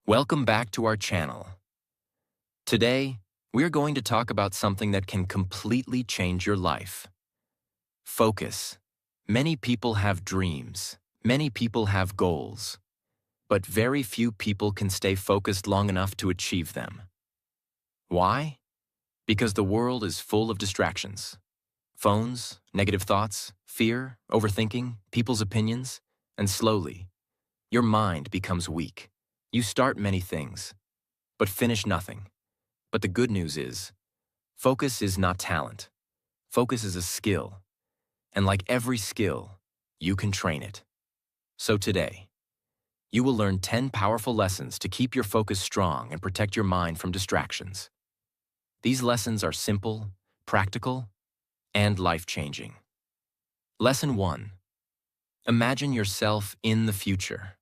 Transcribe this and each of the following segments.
Welcome back to our channel. Today, we're going to talk about something that can completely change your life. Focus. Many people have dreams. Many people have goals. But very few people can stay focused long enough to achieve them. Why? Because the world is full of distractions. Phones, negative thoughts, fear, overthinking, people's opinions, and slowly, your mind becomes weak. You start many things, but finish nothing. But the good news is, focus is not talent. Focus is a skill. And like every skill, you can train it. So today, you will learn 10 powerful lessons to keep your focus strong and protect your mind from distractions. These lessons are simple, practical, and life-changing. Lesson 1. Imagine yourself in the future.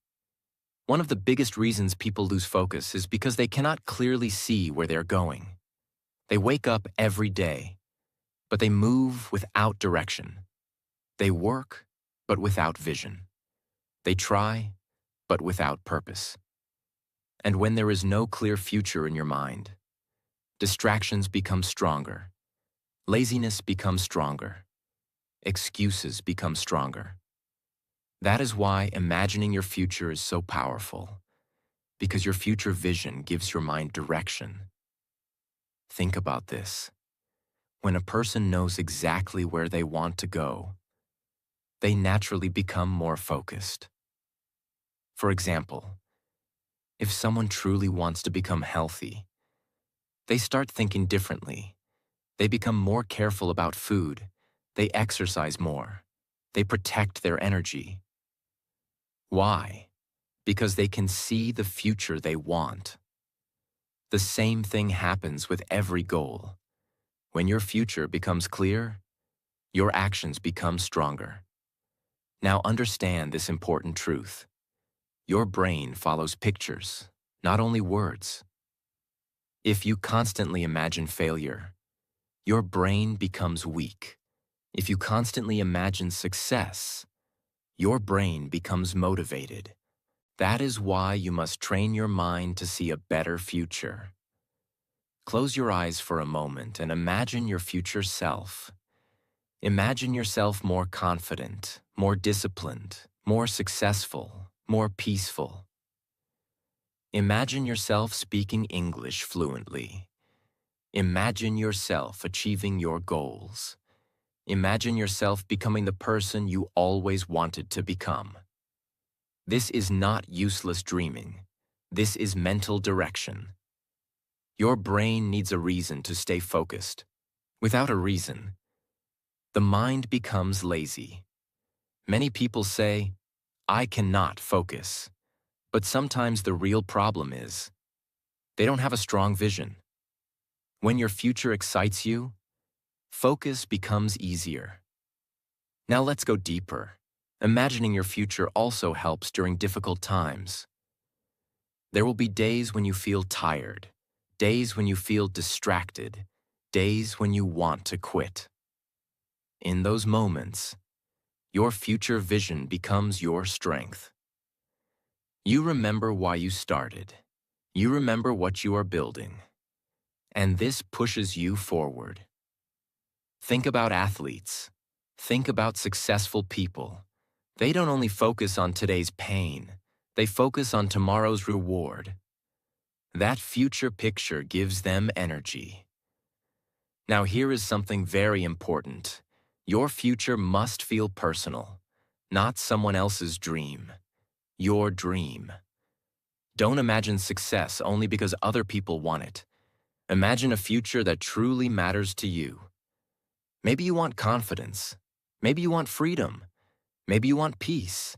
One of the biggest reasons people lose focus is because they cannot clearly see where they're going. They wake up every day, but they move without direction. They work, but without vision. They try, but without purpose. And when there is no clear future in your mind, distractions become stronger. Laziness becomes stronger. Excuses become stronger. That is why imagining your future is so powerful, because your future vision gives your mind direction. Think about this. When a person knows exactly where they want to go, they naturally become more focused. For example, if someone truly wants to become healthy, they start thinking differently. They become more careful about food. They exercise more. They protect their energy. Why? Because they can see the future they want. The same thing happens with every goal. When your future becomes clear, your actions become stronger. Now understand this important truth. Your brain follows pictures, not only words. If you constantly imagine failure, your brain becomes weak. If you constantly imagine success, your brain becomes motivated. That is why you must train your mind to see a better future. Close your eyes for a moment and imagine your future self. Imagine yourself more confident, more disciplined, more successful, more peaceful. Imagine yourself speaking English fluently. Imagine yourself achieving your goals. Imagine yourself becoming the person you always wanted to become. This is not useless dreaming. This is mental direction. Your brain needs a reason to stay focused. Without a reason, the mind becomes lazy. Many people say, "I cannot focus." But sometimes the real problem is, they don't have a strong vision. When your future excites you, focus becomes easier. Now let's go deeper. Imagining your future also helps during difficult times. There will be days when you feel tired, days when you feel distracted, days when you want to quit. In those moments, your future vision becomes your strength. You remember why you started. You remember what you are building. And this pushes you forward. Think about athletes. Think about successful people. They don't only focus on today's pain, they focus on tomorrow's reward. That future picture gives them energy. Now here is something very important. Your future must feel personal, not someone else's dream. Your dream. Don't imagine success only because other people want it. Imagine a future that truly matters to you. Maybe you want confidence. Maybe you want freedom. Maybe you want peace.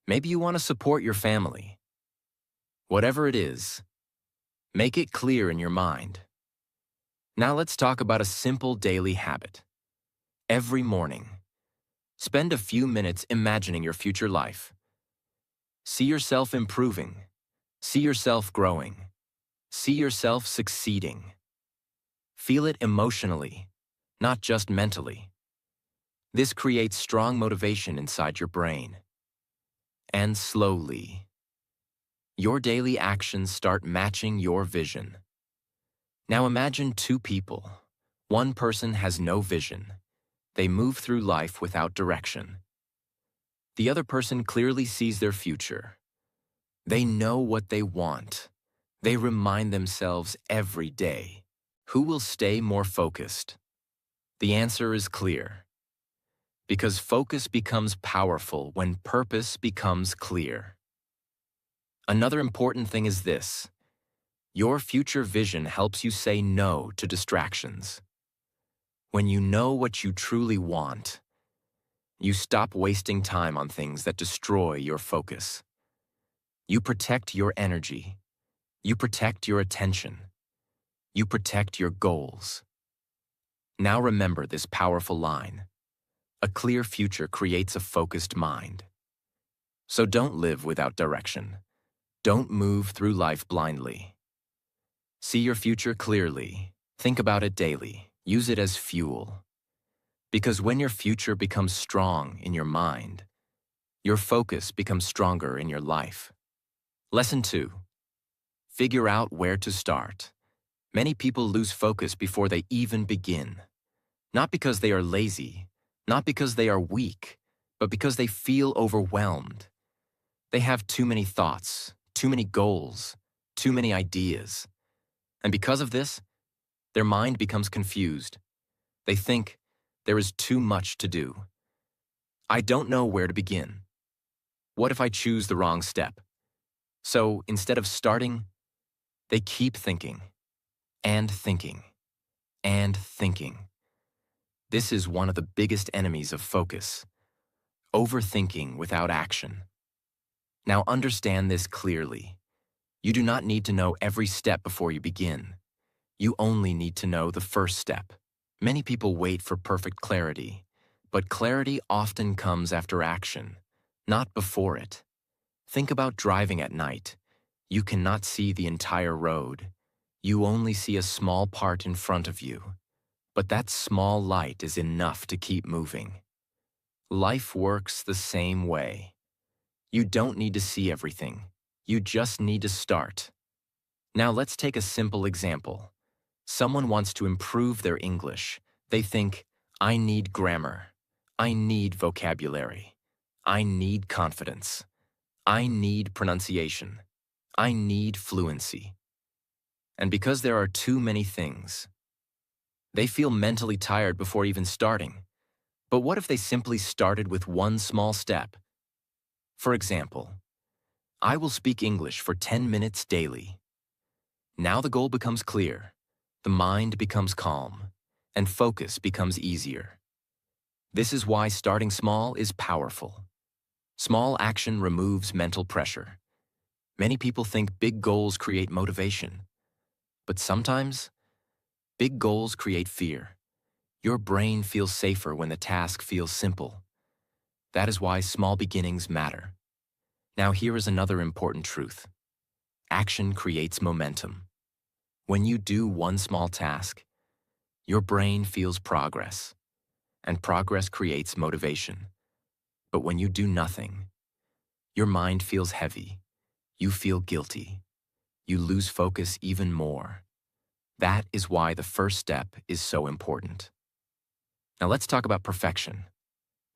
Maybe you want to support your family. Whatever it is, make it clear in your mind. Now let's talk about a simple daily habit. Every morning, spend a few minutes imagining your future life. See yourself improving. See yourself growing. See yourself succeeding. Feel it emotionally, not just mentally. This creates strong motivation inside your brain. And slowly, Your daily actions start matching your vision. Now imagine two people. One person has no vision. They move through life without direction. The other person clearly sees their future. They know what they want. They remind themselves every day. Who will stay more focused? The answer is clear. Because focus becomes powerful when purpose becomes clear. Another important thing is this. Your future vision helps you say no to distractions. When you know what you truly want, you stop wasting time on things that destroy your focus. You protect your energy. You protect your attention. You protect your goals. Now remember this powerful line. A clear future creates a focused mind. So don't live without direction. Don't move through life blindly. See your future clearly. Think about it daily. Use it as fuel. Because when your future becomes strong in your mind, your focus becomes stronger in your life. Lesson 2. Figure out where to start. Many people lose focus before they even begin. Not because they are lazy, not because they are weak, but because they feel overwhelmed. They have too many thoughts, too many goals, too many ideas. And because of this, their mind becomes confused. They think, there is too much to do. I don't know where to begin. What if I choose the wrong step? So instead of starting, they keep thinking, and thinking, and thinking. This is one of the biggest enemies of focus. Overthinking without action. Now understand this clearly. You do not need to know every step before you begin. You only need to know the first step. Many people wait for perfect clarity, but clarity often comes after action, not before it. Think about driving at night. You cannot see the entire road. You only see a small part in front of you. But that small light is enough to keep moving. Life works the same way. You don't need to see everything. You just need to start. Now let's take a simple example. Someone wants to improve their English. They think, I need grammar. I need vocabulary. I need confidence. I need pronunciation. I need fluency. And because there are too many things, they feel mentally tired before even starting. But what if they simply started with one small step? For example, I will speak English for 10 minutes daily. Now the goal becomes clear, the mind becomes calm, and focus becomes easier. This is why starting small is powerful. Small action removes mental pressure. Many people think big goals create motivation. But sometimes, big goals create fear. Your brain feels safer when the task feels simple. That is why small beginnings matter. Now here is another important truth. Action creates momentum. When you do one small task, your brain feels progress, and progress creates motivation. But when you do nothing, your mind feels heavy, you feel guilty, you lose focus even more. That is why the first step is so important. Now let's talk about perfection.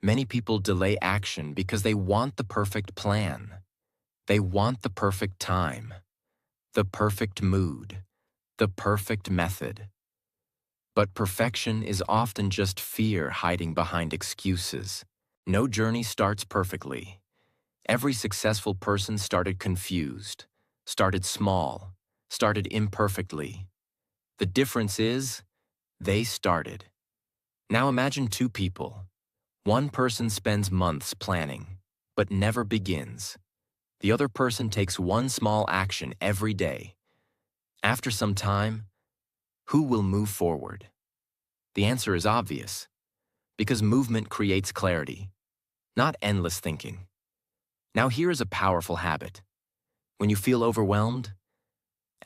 Many people delay action because they want the perfect plan. They want the perfect time, the perfect mood, the perfect method. But perfection is often just fear hiding behind excuses. No journey starts perfectly. Every successful person started confused, started small, started imperfectly. The difference is, they started. Now imagine two people. One person spends months planning, but never begins. The other person takes one small action every day. After some time, who will move forward? The answer is obvious, because movement creates clarity, not endless thinking. Now here is a powerful habit. When you feel overwhelmed,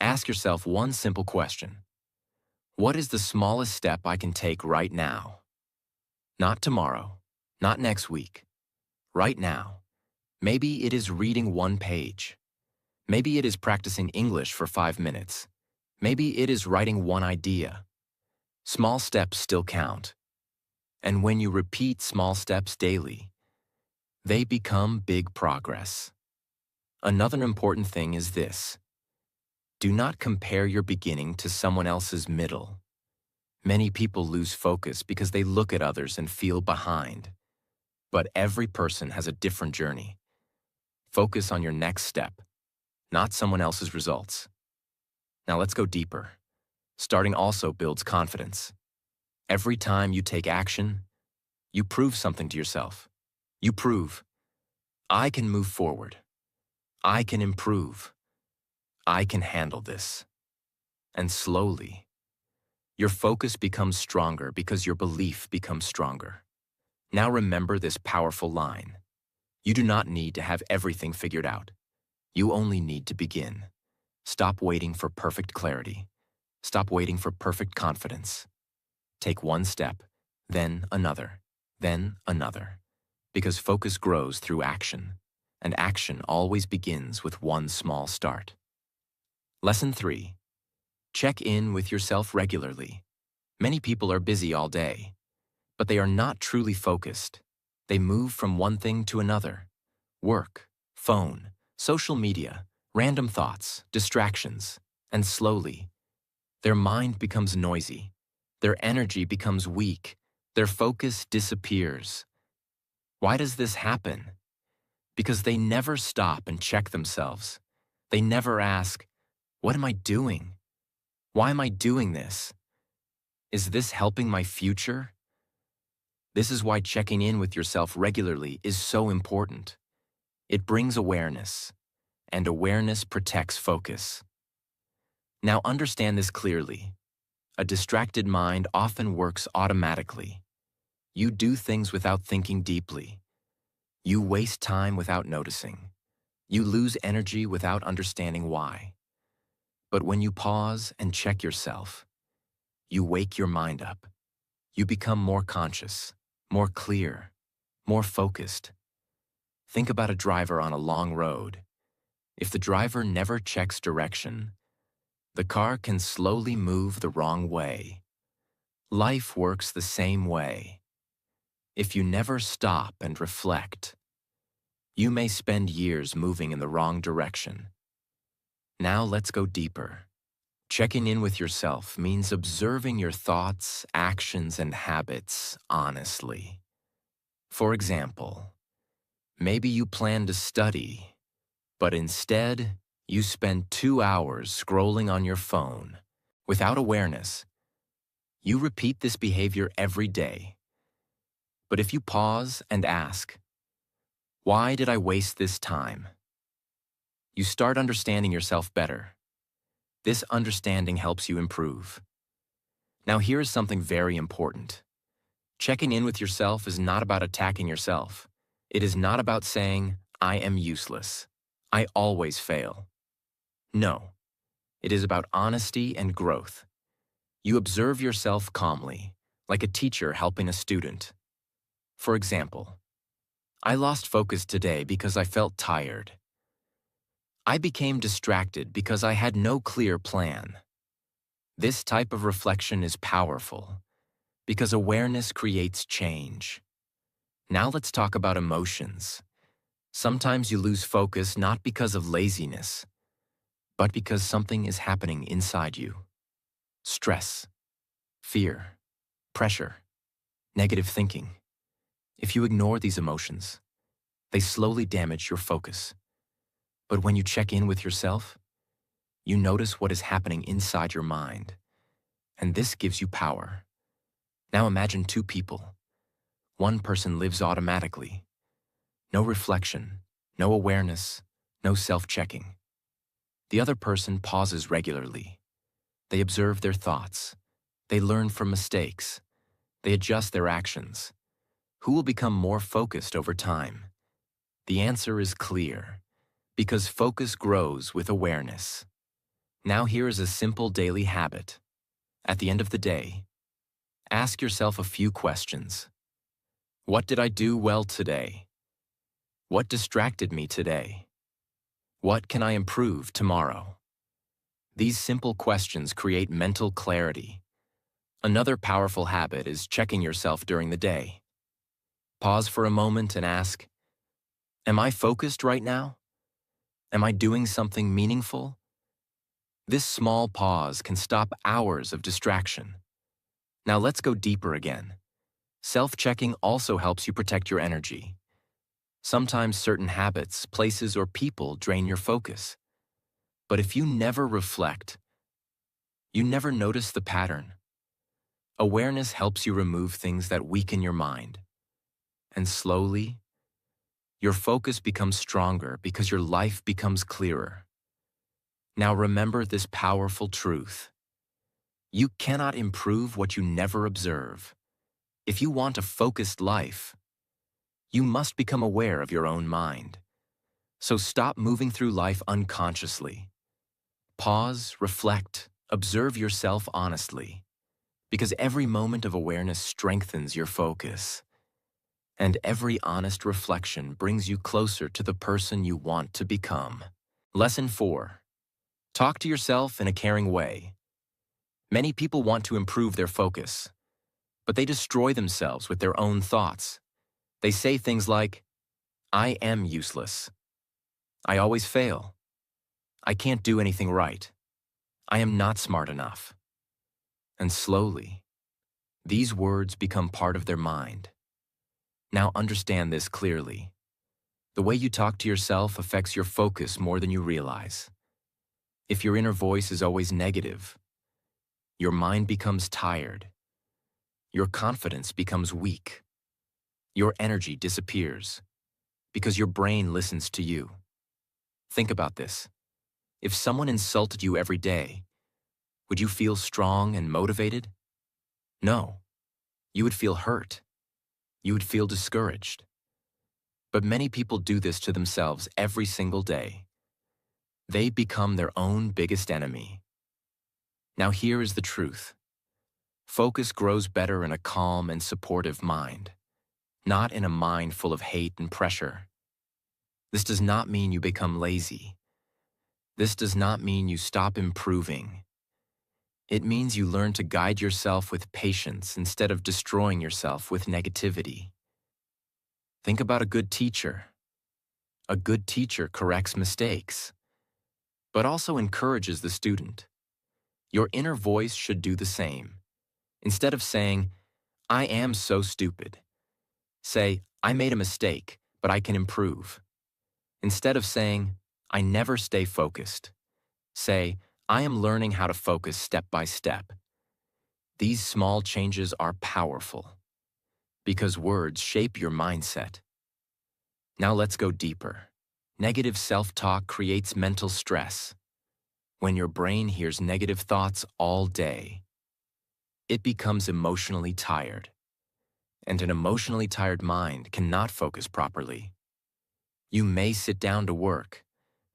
ask yourself one simple question. What is the smallest step I can take right now? Not tomorrow, not next week. Right now. Maybe it is reading one page. Maybe it is practicing English for 5 minutes. Maybe it is writing one idea. Small steps still count. And when you repeat small steps daily, they become big progress. Another important thing is this. Do not compare your beginning to someone else's middle. Many people lose focus because they look at others and feel behind. But every person has a different journey. Focus on your next step, not someone else's results. Now let's go deeper. Starting also builds confidence. Every time you take action, you prove something to yourself. You prove, I can move forward. I can improve. I can handle this. And slowly, your focus becomes stronger because your belief becomes stronger. Now remember this powerful line. You do not need to have everything figured out. You only need to begin. Stop waiting for perfect clarity. Stop waiting for perfect confidence. Take one step, then another, because focus grows through action, and action always begins with one small start. Lesson 3. Check in with yourself regularly. Many people are busy all day, but they are not truly focused. They move from one thing to another. Work, phone, social media, random thoughts, distractions, and slowly, their mind becomes noisy. Their energy becomes weak. Their focus disappears. Why does this happen? Because they never stop and check themselves. They never ask, what am I doing? Why am I doing this? Is this helping my future? This is why checking in with yourself regularly is so important. It brings awareness, and awareness protects focus. Now understand this clearly. A distracted mind often works automatically. You do things without thinking deeply. You waste time without noticing. You lose energy without understanding why. But when you pause and check yourself, you wake your mind up. You become more conscious, more clear, more focused. Think about a driver on a long road. If the driver never checks direction, the car can slowly move the wrong way. Life works the same way. If you never stop and reflect, you may spend years moving in the wrong direction. Now let's go deeper. Checking in with yourself means observing your thoughts, actions, and habits honestly. For example, maybe you plan to study, but instead, you spend 2 hours scrolling on your phone. Without awareness, you repeat this behavior every day. But if you pause and ask, why did I waste this time? You start understanding yourself better. This understanding helps you improve. Now here is something very important. Checking in with yourself is not about attacking yourself. It is not about saying, I am useless. I always fail. No, it is about honesty and growth. You observe yourself calmly, like a teacher helping a student. For example, I lost focus today because I felt tired. I became distracted because I had no clear plan. This type of reflection is powerful because awareness creates change. Now let's talk about emotions. Sometimes you lose focus not because of laziness, but because something is happening inside you. Stress, fear, pressure, negative thinking. If you ignore these emotions, they slowly damage your focus. But when you check in with yourself, you notice what is happening inside your mind, and this gives you power. Now imagine two people. One person lives automatically. No reflection, no awareness, no self-checking. The other person pauses regularly. They observe their thoughts. They learn from mistakes. They adjust their actions. Who will become more focused over time? The answer is clear, because focus grows with awareness. Now here is a simple daily habit. At the end of the day, ask yourself a few questions. What did I do well today? What distracted me today? What can I improve tomorrow? These simple questions create mental clarity. Another powerful habit is checking yourself during the day. Pause for a moment and ask, am I focused right now? Am I doing something meaningful? This small pause can stop hours of distraction. Now let's go deeper again. Self-checking also helps you protect your energy. Sometimes certain habits, places, or people drain your focus. But if you never reflect, you never notice the pattern. Awareness helps you remove things that weaken your mind. And slowly, your focus becomes stronger because your life becomes clearer. Now remember this powerful truth. You cannot improve what you never observe. If you want a focused life, you must become aware of your own mind. So stop moving through life unconsciously. Pause, reflect, observe yourself honestly, because every moment of awareness strengthens your focus. And every honest reflection brings you closer to the person you want to become. Lesson 4. Talk to yourself in a caring way. Many people want to improve their focus, but they destroy themselves with their own thoughts. They say things like, I am useless. I always fail. I can't do anything right. I am not smart enough. And slowly, these words become part of their mind. Now understand this clearly. The way you talk to yourself affects your focus more than you realize. If your inner voice is always negative, your mind becomes tired. Your confidence becomes weak. Your energy disappears because your brain listens to you. Think about this. If someone insulted you every day, would you feel strong and motivated? No. You would feel hurt. You would feel discouraged. But many people do this to themselves every single day. They become their own biggest enemy. Now here is the truth. Focus grows better in a calm and supportive mind, not in a mind full of hate and pressure. This does not mean you become lazy. This does not mean you stop improving. It means you learn to guide yourself with patience instead of destroying yourself with negativity. Think about a good teacher. A good teacher corrects mistakes, but also encourages the student. Your inner voice should do the same. Instead of saying, I am so stupid, say, I made a mistake, but I can improve. Instead of saying, I never stay focused, say, I am learning how to focus step by step. These small changes are powerful because words shape your mindset. Now let's go deeper. Negative self-talk creates mental stress. When your brain hears negative thoughts all day, it becomes emotionally tired. And an emotionally tired mind cannot focus properly. You may sit down to work,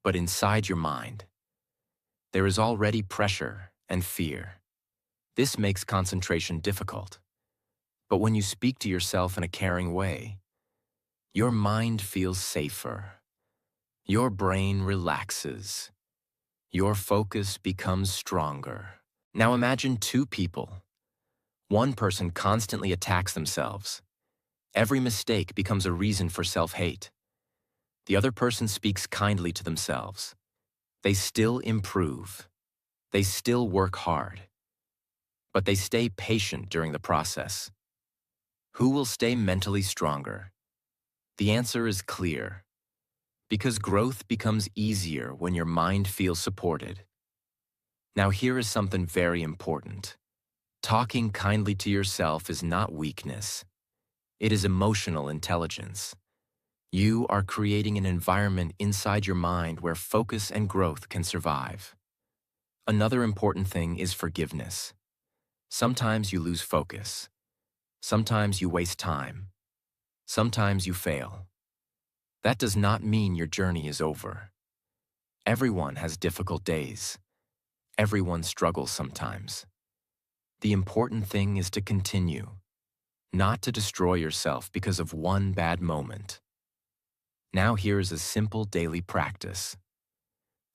but inside your mind, there is already pressure and fear. This makes concentration difficult. But when you speak to yourself in a caring way, your mind feels safer. Your brain relaxes. Your focus becomes stronger. Now imagine two people. One person constantly attacks themselves. Every mistake becomes a reason for self-hate. The other person speaks kindly to themselves. They still improve. They still work hard. But they stay patient during the process. Who will stay mentally stronger? The answer is clear. Because growth becomes easier when your mind feels supported. Now here is something very important. Talking kindly to yourself is not weakness. It is emotional intelligence. You are creating an environment inside your mind where focus and growth can survive. Another important thing is forgiveness. Sometimes you lose focus. Sometimes you waste time. Sometimes you fail. That does not mean your journey is over. Everyone has difficult days. Everyone struggles sometimes. The important thing is to continue, not to destroy yourself because of one bad moment. Now here is a simple daily practice.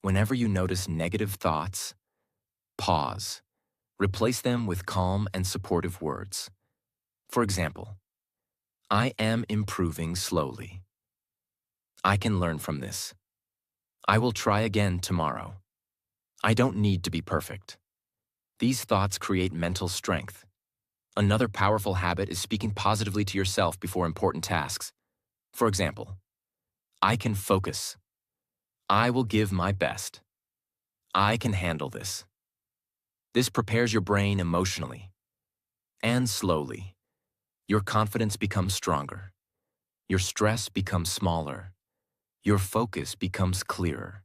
Whenever you notice negative thoughts, pause. Replace them with calm and supportive words. For example, I am improving slowly. I can learn from this. I will try again tomorrow. I don't need to be perfect. These thoughts create mental strength. Another powerful habit is speaking positively to yourself before important tasks. For example, I can focus. I will give my best. I can handle this. This prepares your brain emotionally. And slowly, your confidence becomes stronger. Your stress becomes smaller. Your focus becomes clearer.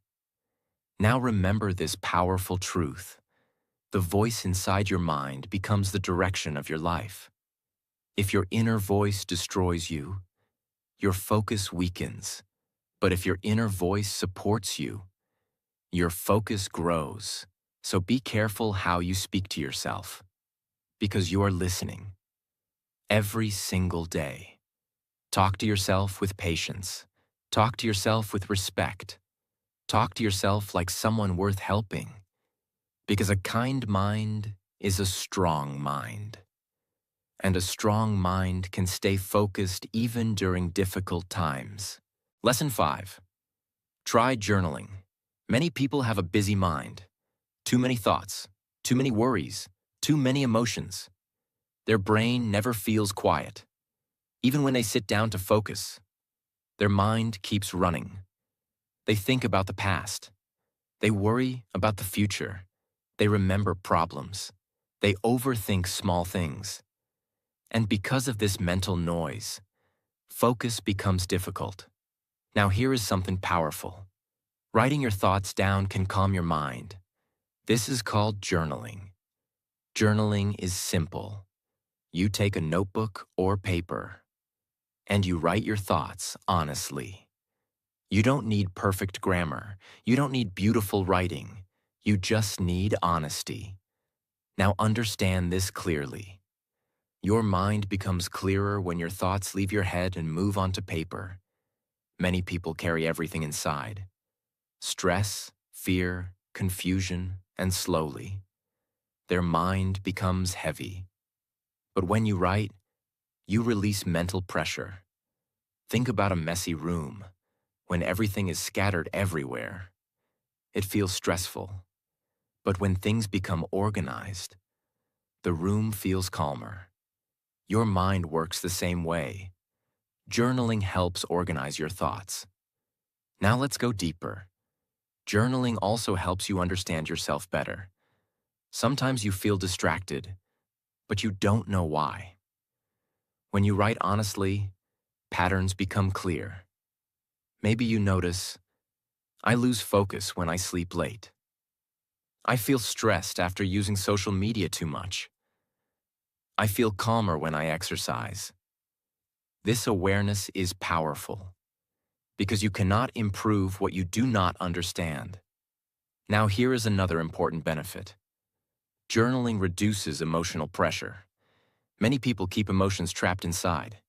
Now remember this powerful truth. The voice inside your mind becomes the direction of your life. If your inner voice destroys you, your focus weakens. But if your inner voice supports you, your focus grows. So be careful how you speak to yourself, because you are listening every single day. Talk to yourself with patience. Talk to yourself with respect. Talk to yourself like someone worth helping, because a kind mind is a strong mind. And a strong mind can stay focused even during difficult times. Lesson 5. Try journaling. Many people have a busy mind. Too many thoughts, too many worries, too many emotions. Their brain never feels quiet. Even when they sit down to focus, their mind keeps running. They think about the past. They worry about the future. They remember problems. They overthink small things. And because of this mental noise, focus becomes difficult. Now here is something powerful. Writing your thoughts down can calm your mind. This is called journaling. Journaling is simple. You take a notebook or paper, and you write your thoughts honestly. You don't need perfect grammar. You don't need beautiful writing. You just need honesty. Now understand this clearly. Your mind becomes clearer when your thoughts leave your head and move onto paper. Many people carry everything inside: stress, fear, confusion, and slowly, their mind becomes heavy. But when you write, you release mental pressure. Think about a messy room. When everything is scattered everywhere, it feels stressful. But when things become organized, the room feels calmer. Your mind works the same way. Journaling helps organize your thoughts. Now let's go deeper. Journaling also helps you understand yourself better. Sometimes you feel distracted, but you don't know why. When you write honestly, patterns become clear. Maybe you notice, I lose focus when I sleep late. I feel stressed after using social media too much. I feel calmer when I exercise. This awareness is powerful, because you cannot improve what you do not understand. Now here is another important benefit. Journaling reduces emotional pressure. Many people keep emotions trapped inside: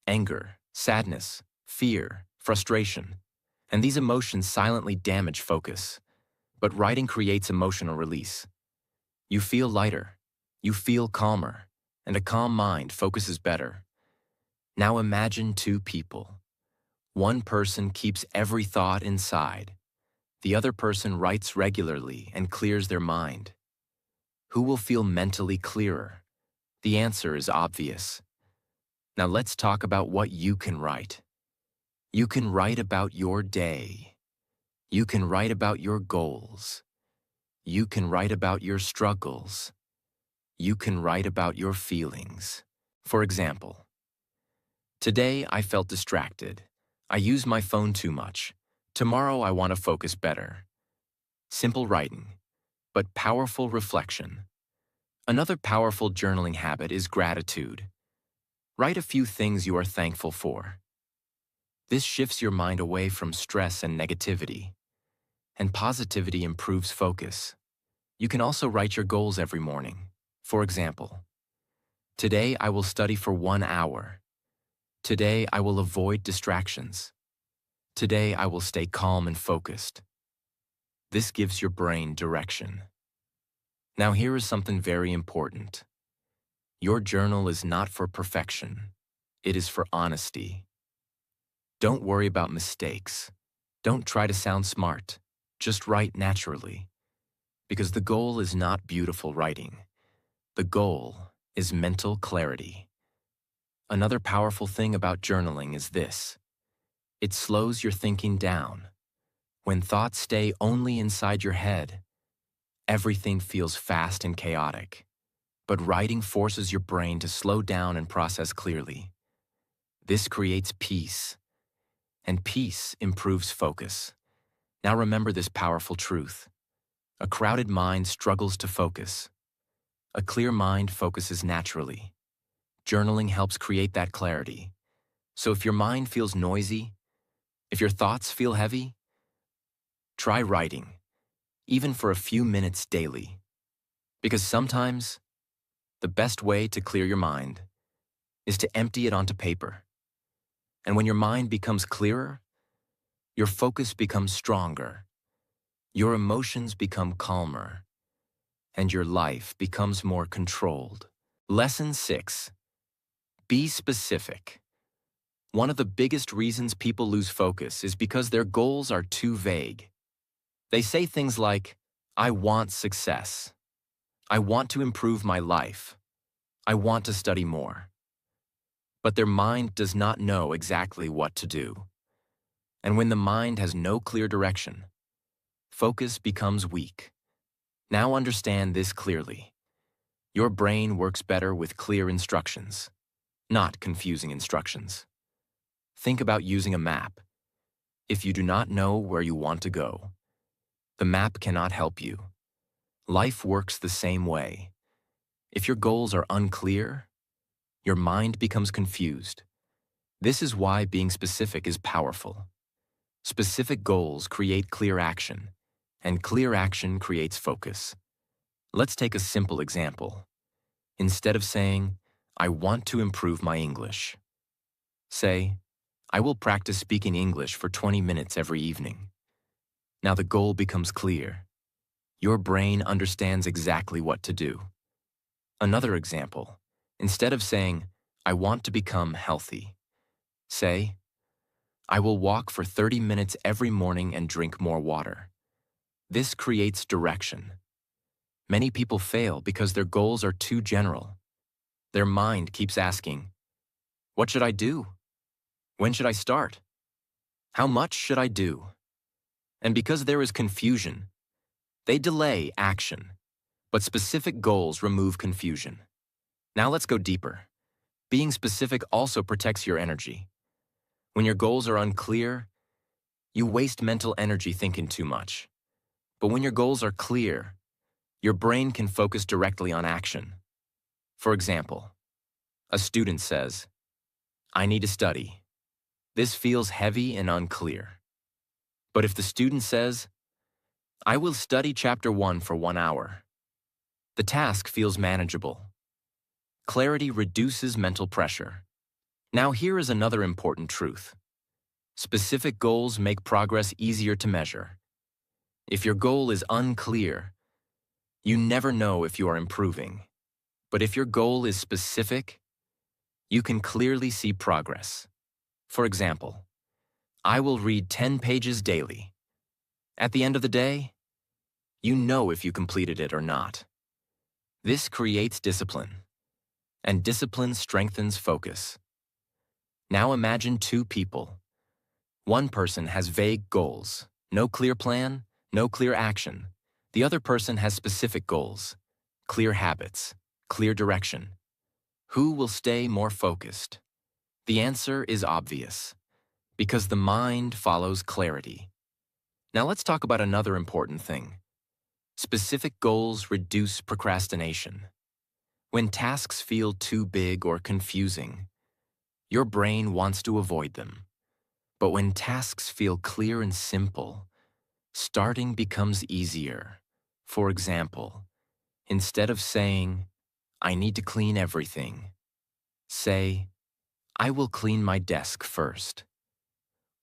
anger, sadness, fear, frustration. And these emotions silently damage focus. But writing creates emotional release. You feel lighter, you feel calmer, and a calm mind focuses better. Now imagine two people. One person keeps every thought inside. The other person writes regularly and clears their mind. Who will feel mentally clearer? The answer is obvious. Now let's talk about what you can write. You can write about your day. You can write about your goals. You can write about your struggles. You can write about your feelings. For example, today I felt distracted. I used my phone too much. Tomorrow I want to focus better. Simple writing, but powerful reflection. Another powerful journaling habit is gratitude. Write a few things you are thankful for. This shifts your mind away from stress and negativity, and positivity improves focus. You can also write your goals every morning. For example, today I will study for 1 hour. Today I will avoid distractions. Today I will stay calm and focused. This gives your brain direction. Now here is something very important. Your journal is not for perfection. It is for honesty. Don't worry about mistakes. Don't try to sound smart. Just write naturally. Because the goal is not beautiful writing. The goal is mental clarity. Another powerful thing about journaling is this. It slows your thinking down. When thoughts stay only inside your head, everything feels fast and chaotic. But writing forces your brain to slow down and process clearly. This creates peace, and peace improves focus. Now remember this powerful truth. A crowded mind struggles to focus. A clear mind focuses naturally. Journaling helps create that clarity. So if your mind feels noisy, if your thoughts feel heavy, try writing, even for a few minutes daily. Because sometimes, the best way to clear your mind is to empty it onto paper. And when your mind becomes clearer, your focus becomes stronger, your emotions become calmer, and your life becomes more controlled. Lesson 6. Be specific. One of the biggest reasons people lose focus is because their goals are too vague. They say things like, I want success. I want to improve my life. I want to study more. But their mind does not know exactly what to do. And when the mind has no clear direction, focus becomes weak. Now understand this clearly. Your brain works better with clear instructions, not confusing instructions. Think about using a map. If you do not know where you want to go, the map cannot help you. Life works the same way. If your goals are unclear, your mind becomes confused. This is why being specific is powerful. Specific goals create clear action, and clear action creates focus. Let's take a simple example. Instead of saying, I want to improve my English, say, I will practice speaking English for 20 minutes every evening. Now the goal becomes clear. Your brain understands exactly what to do. Another example, instead of saying, I want to become healthy, say, I will walk for 30 minutes every morning and drink more water. This creates direction. Many people fail because their goals are too general. Their mind keeps asking, what should I do? When should I start? How much should I do? And because there is confusion, they delay action. But specific goals remove confusion. Now let's go deeper. Being specific also protects your energy. When your goals are unclear, you waste mental energy thinking too much. But when your goals are clear, your brain can focus directly on action. For example, a student says, I need to study. This feels heavy and unclear. But if the student says, I will study chapter 1 for 1 hour, the task feels manageable. Clarity reduces mental pressure. Now here is another important truth. Specific goals make progress easier to measure. If your goal is unclear, you never know if you are improving. But if your goal is specific, you can clearly see progress. For example, I will read 10 pages daily. At the end of the day, you know if you completed it or not. This creates discipline, and discipline strengthens focus. Now imagine two people. One person has vague goals, no clear plan, no clear action. The other person has specific goals, clear habits, clear direction. Who will stay more focused? The answer is obvious, because the mind follows clarity. Now let's talk about another important thing. Specific goals reduce procrastination. When tasks feel too big or confusing, your brain wants to avoid them. But when tasks feel clear and simple, starting becomes easier. For example, instead of saying, I need to clean everything, say, I will clean my desk first.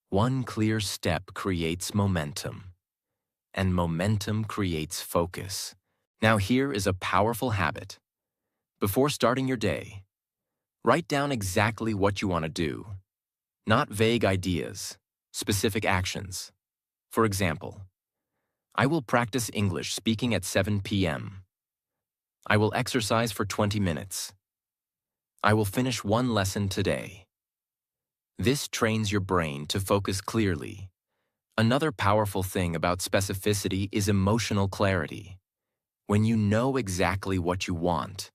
One clear step creates momentum. and momentum creates focus. Now here is a powerful habit. Before starting your day, write down exactly what you want to do, not vague ideas, specific actions. For example, I will practice English speaking at 7 p.m. I will exercise for 20 minutes. I will finish one lesson today. This trains your brain to focus clearly. Another powerful thing about specificity is emotional clarity. When you know exactly what you want,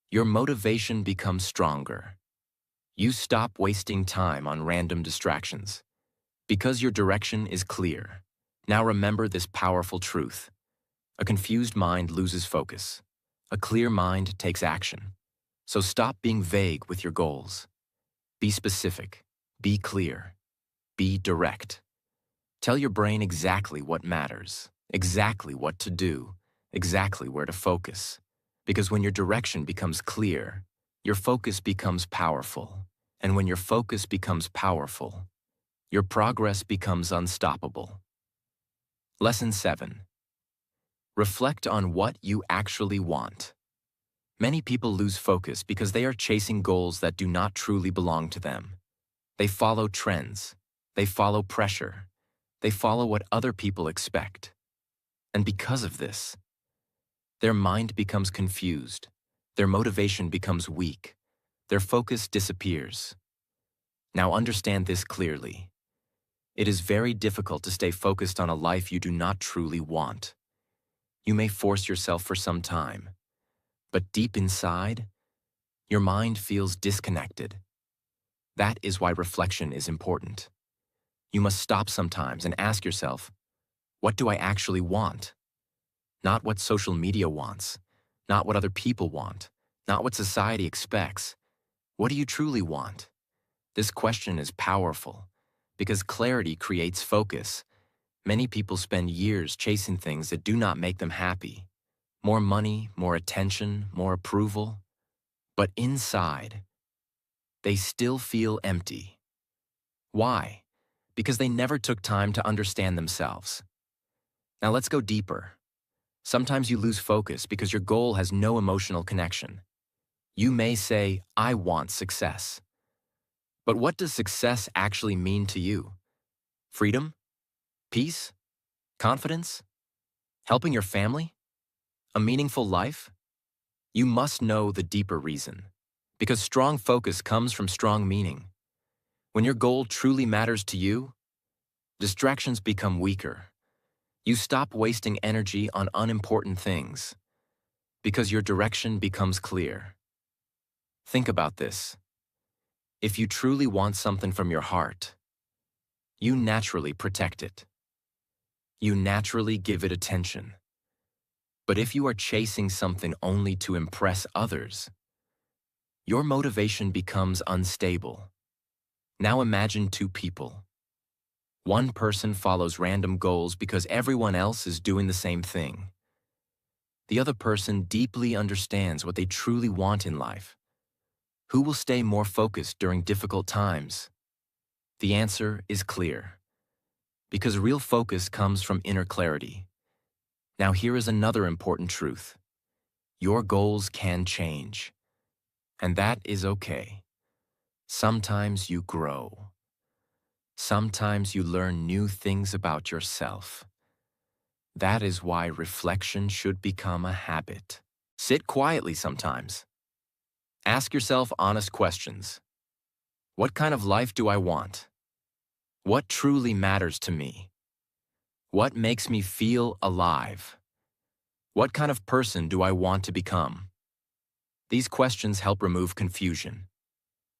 your motivation becomes stronger. You stop wasting time on random distractions because your direction is clear. Now remember this powerful truth. A confused mind loses focus. A clear mind takes action. So stop being vague with your goals. Be specific. Be clear. Be direct. Tell your brain exactly what matters, exactly what to do, exactly where to focus. Because when your direction becomes clear, your focus becomes powerful. And when your focus becomes powerful, your progress becomes unstoppable. Lesson 7. Reflect on what you actually want. Many people lose focus because they are chasing goals that do not truly belong to them. They follow trends. They follow pressure. They follow what other people expect. And because of this, their mind becomes confused. Their motivation becomes weak. Their focus disappears. Now understand this clearly. It is very difficult to stay focused on a life you do not truly want. You may force yourself for some time, but deep inside, your mind feels disconnected. That is why reflection is important. You must stop sometimes and ask yourself, what do I actually want? Not what social media wants, not what other people want, not what society expects. What do you truly want? This question is powerful because clarity creates focus. Many people spend years chasing things that do not make them happy. More money, more attention, more approval. But inside, they still feel empty. Why? Because they never took time to understand themselves. Now let's go deeper. Sometimes you lose focus because your goal has no emotional connection. You may say, I want success. But what does success actually mean to you? Freedom? Peace? Confidence? Helping your family? A meaningful life? You must know the deeper reason. Because strong focus comes from strong meaning. When your goal truly matters to you, distractions become weaker. You stop wasting energy on unimportant things because your direction becomes clear. Think about this. If you truly want something from your heart, you naturally protect it. You naturally give it attention. But if you are chasing something only to impress others, your motivation becomes unstable. Now imagine two people. One person follows random goals because everyone else is doing the same thing. The other person deeply understands what they truly want in life. Who will stay more focused during difficult times? The answer is clear. Because real focus comes from inner clarity. Now here is another important truth. Your goals can change. And that is okay. Sometimes you grow. Sometimes you learn new things about yourself. That is why reflection should become a habit. Sit quietly sometimes. Ask yourself honest questions. What kind of life do I want? What truly matters to me? What makes me feel alive? What kind of person do I want to become? These questions help remove confusion.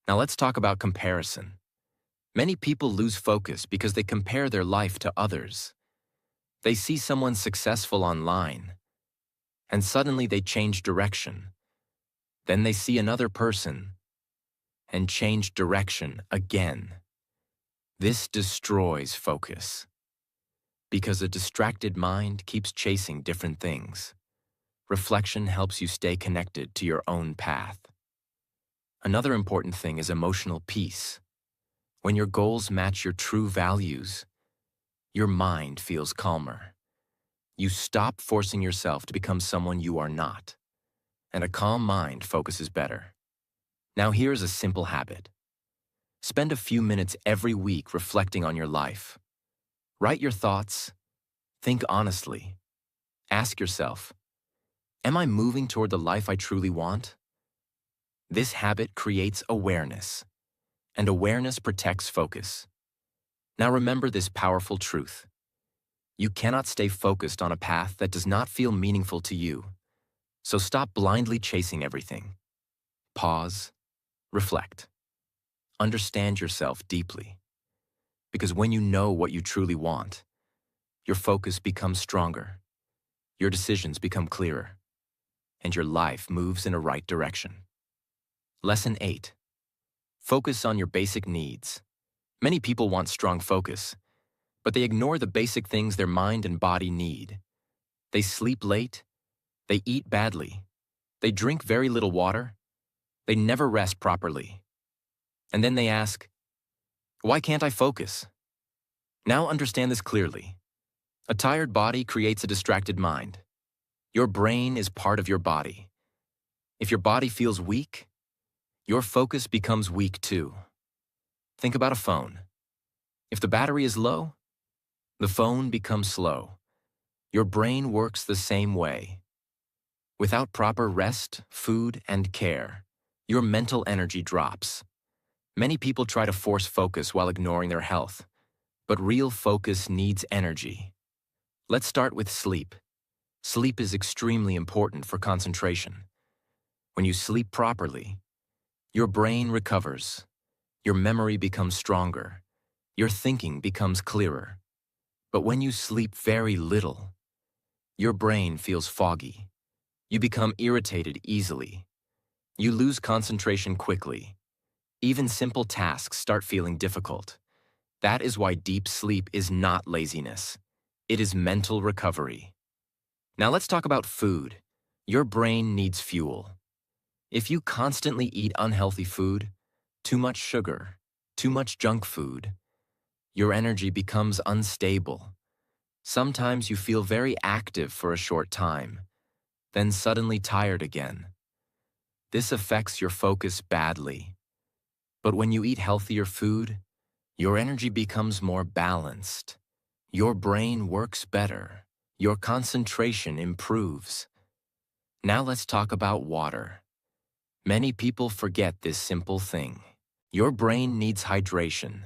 Now let's talk about comparison. Many people lose focus because they compare their life to others. They see someone successful online, and suddenly they change direction. Then they see another person, and change direction again. This destroys focus, because a distracted mind keeps chasing different things. Reflection helps you stay connected to your own path. Another important thing is emotional peace. When your goals match your true values, your mind feels calmer. You stop forcing yourself to become someone you are not, and a calm mind focuses better. Now here's a simple habit. Spend a few minutes every week reflecting on your life. Write your thoughts, think honestly. Ask yourself, am I moving toward the life I truly want? This habit creates awareness, and awareness protects focus. Now remember this powerful truth. You cannot stay focused on a path that does not feel meaningful to you. So stop blindly chasing everything. Pause, reflect. Understand yourself deeply. Because when you know what you truly want, your focus becomes stronger, your decisions become clearer, and your life moves in a right direction. Lesson 8. Focus on your basic needs. Many people want strong focus, but they ignore the basic things their mind and body need. They sleep late, they eat badly, they drink very little water, they never rest properly. And then they ask, why can't I focus? Now understand this clearly. A tired body creates a distracted mind. Your brain is part of your body. If your body feels weak, your focus becomes weak too. Think about a phone. If the battery is low, the phone becomes slow. Your brain works the same way. Without proper rest, food, and care, your mental energy drops. Many people try to force focus while ignoring their health, but real focus needs energy. Let's start with sleep. Sleep is extremely important for concentration. When you sleep properly, your brain recovers, your memory becomes stronger, your thinking becomes clearer. But when you sleep very little, your brain feels foggy. You become irritated easily. You lose concentration quickly. Even simple tasks start feeling difficult. That is why deep sleep is not laziness. It is mental recovery. Now let's talk about food. Your brain needs fuel. If you constantly eat unhealthy food, too much sugar, too much junk food, your energy becomes unstable. Sometimes you feel very active for a short time, then suddenly tired again. This affects your focus badly. But when you eat healthier food, your energy becomes more balanced. Your brain works better. Your concentration improves. Now let's talk about water. Many people forget this simple thing. Your brain needs hydration.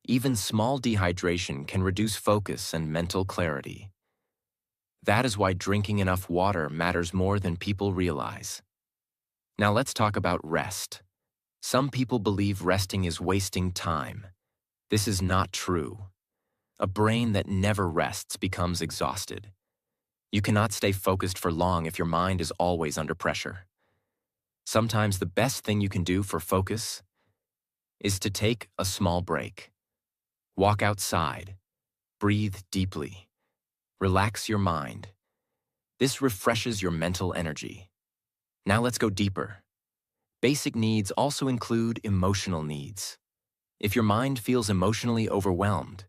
Even small dehydration can reduce focus and mental clarity. That is why drinking enough water matters more than people realize. Now let's talk about rest. Some people believe resting is wasting time. This is not true. A brain that never rests becomes exhausted. You cannot stay focused for long if your mind is always under pressure. Sometimes the best thing you can do for focus is to take a small break. Walk outside, breathe deeply, relax your mind. This refreshes your mental energy. Now let's go deeper. Basic needs also include emotional needs. If your mind feels emotionally overwhelmed,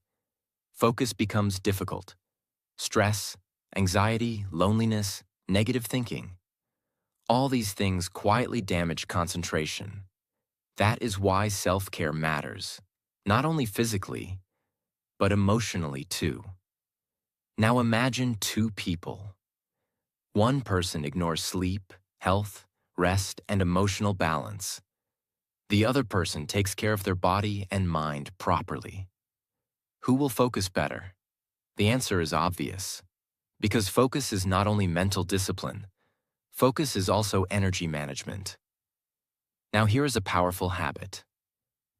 focus becomes difficult. Stress, anxiety, loneliness, negative thinking. All these things quietly damage concentration. That is why self-care matters, not only physically, but emotionally too. Now imagine two people. One person ignores sleep, health, rest, and emotional balance. The other person takes care of their body and mind properly. Who will focus better? The answer is obvious. Because focus is not only mental discipline, focus is also energy management. Now here is a powerful habit.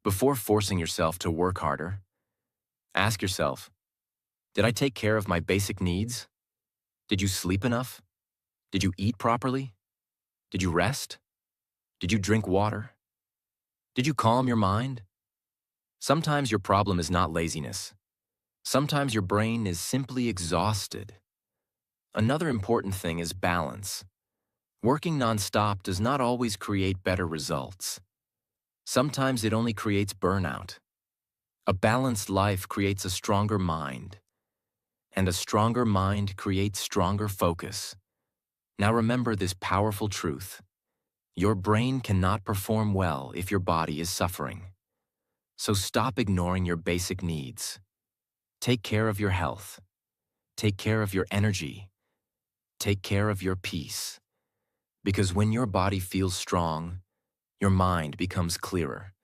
Before forcing yourself to work harder, ask yourself, did I take care of my basic needs? Did you sleep enough? Did you eat properly? Did you rest? Did you drink water? Did you calm your mind? Sometimes your problem is not laziness. Sometimes your brain is simply exhausted. Another important thing is balance. Working nonstop does not always create better results. Sometimes it only creates burnout. A balanced life creates a stronger mind. And a stronger mind creates stronger focus. Now remember this powerful truth. Your brain cannot perform well if your body is suffering. So stop ignoring your basic needs. Take care of your health. Take care of your energy. Take care of your peace. Because when your body feels strong, your mind becomes clearer.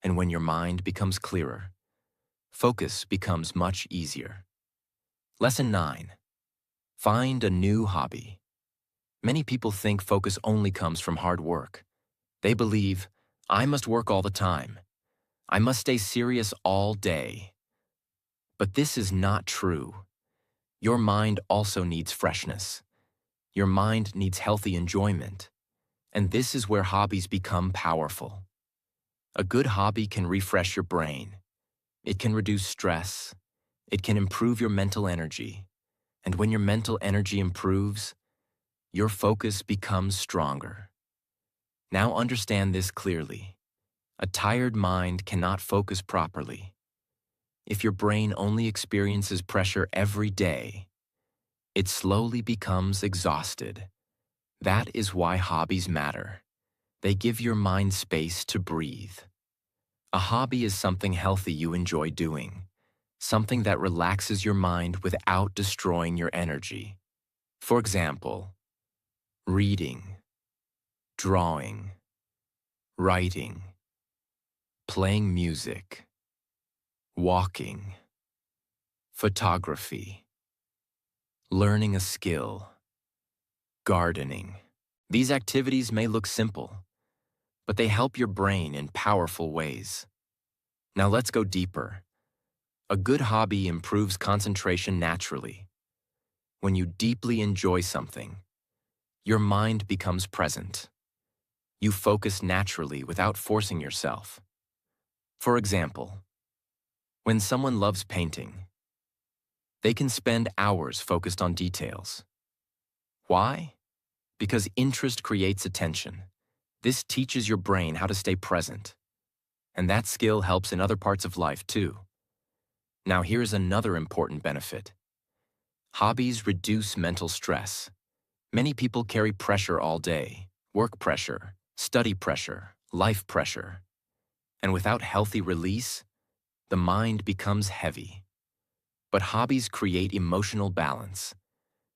And when your mind becomes clearer, focus becomes much easier. Lesson 9. Find a new hobby. Many people think focus only comes from hard work. They believe, I must work all the time. I must stay serious all day. But this is not true. Your mind also needs freshness. Your mind needs healthy enjoyment. And this is where hobbies become powerful. A good hobby can refresh your brain. It can reduce stress. It can improve your mental energy. And when your mental energy improves, your focus becomes stronger. Now understand this clearly. A tired mind cannot focus properly. If your brain only experiences pressure every day, it slowly becomes exhausted. That is why hobbies matter. They give your mind space to breathe. A hobby is something healthy you enjoy doing, something that relaxes your mind without destroying your energy. For example, reading, drawing, writing, playing music, walking, photography, learning a skill, gardening. These activities may look simple, but they help your brain in powerful ways. Now let's go deeper. A good hobby improves concentration naturally. When you deeply enjoy something, your mind becomes present. You focus naturally without forcing yourself. For example, when someone loves painting, they can spend hours focused on details. Why? Because interest creates attention. This teaches your brain how to stay present. And that skill helps in other parts of life too. Now here's another important benefit. Hobbies reduce mental stress. Many people carry pressure all day, work pressure, study pressure, life pressure. And without healthy release, the mind becomes heavy. But hobbies create emotional balance.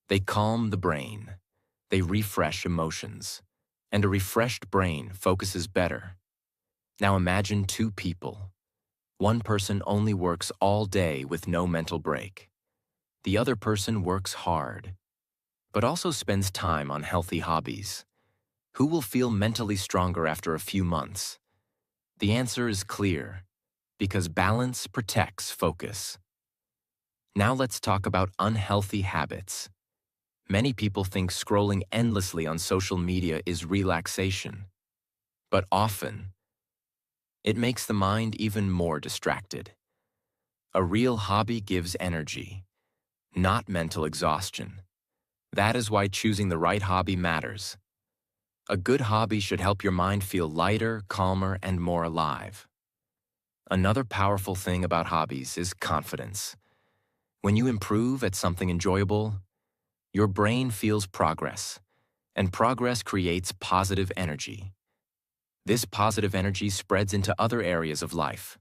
They calm the brain. They refresh emotions. And a refreshed brain focuses better. Now imagine two people. One person only works all day with no mental break. The other person works hard, but also spends time on healthy hobbies. Who will feel mentally stronger after a few months? The answer is clear, because balance protects focus. Now let's talk about unhealthy habits. Many people think scrolling endlessly on social media is relaxation, but often, it makes the mind even more distracted. A real hobby gives energy, not mental exhaustion. That is why choosing the right hobby matters. A good hobby should help your mind feel lighter, calmer, and more alive. Another powerful thing about hobbies is confidence. When you improve at something enjoyable, your brain feels progress, and progress creates positive energy. This positive energy spreads into other areas of life.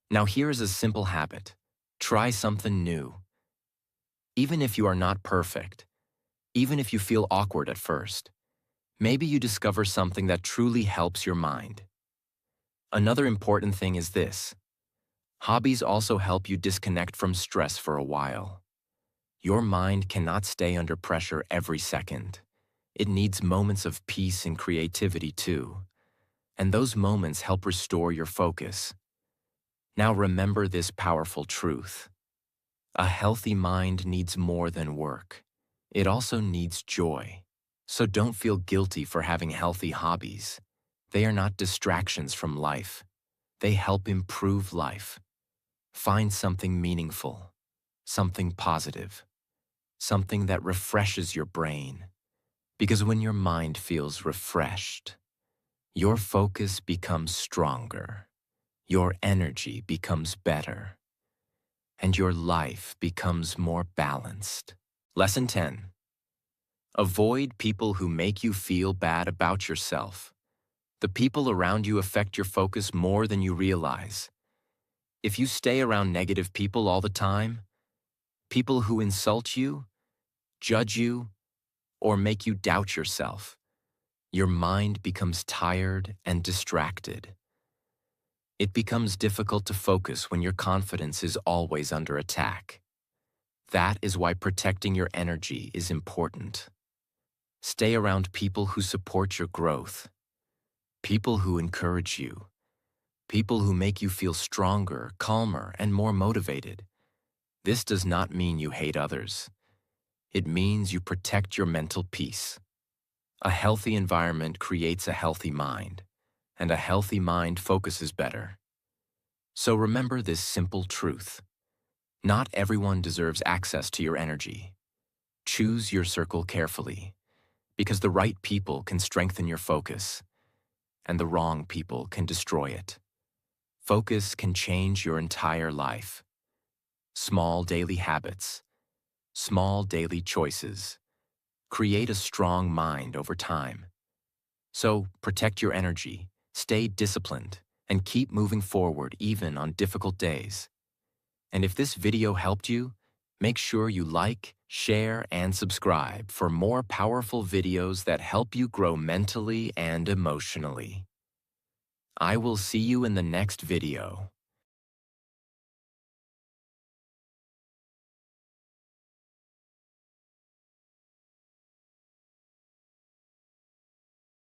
Now here is a simple habit. Try something new. Even if you are not perfect, even if you feel awkward at first, maybe you discover something that truly helps your mind. Another important thing is this. Hobbies also help you disconnect from stress for a while. Your mind cannot stay under pressure every second. It needs moments of peace and creativity too. And those moments help restore your focus. Now remember this powerful truth. A healthy mind needs more than work. It also needs joy. So don't feel guilty for having healthy hobbies. They are not distractions from life. They help improve life. Find something meaningful, something positive, something that refreshes your brain. Because when your mind feels refreshed, your focus becomes stronger. Your energy becomes better. and your life becomes more balanced. Lesson 10. Avoid people who make you feel bad about yourself. The people around you affect your focus more than you realize. If you stay around negative people all the time, people who insult you, judge you, or make you doubt yourself, your mind becomes tired and distracted. It becomes difficult to focus when your confidence is always under attack. That is why protecting your energy is important. Stay around people who support your growth, people who encourage you, people who make you feel stronger, calmer, and more motivated. This does not mean you hate others. It means you protect your mental peace. A healthy environment creates a healthy mind, and a healthy mind focuses better. So remember this simple truth. Not everyone deserves access to your energy. Choose your circle carefully, because the right people can strengthen your focus, and the wrong people can destroy it. Focus can change your entire life. Small daily habits, small daily choices, create a strong mind over time. So protect your energy, stay disciplined, and keep moving forward even on difficult days. And if this video helped you, make sure you like, share, and subscribe for more powerful videos that help you grow mentally and emotionally. I will see you in the next video.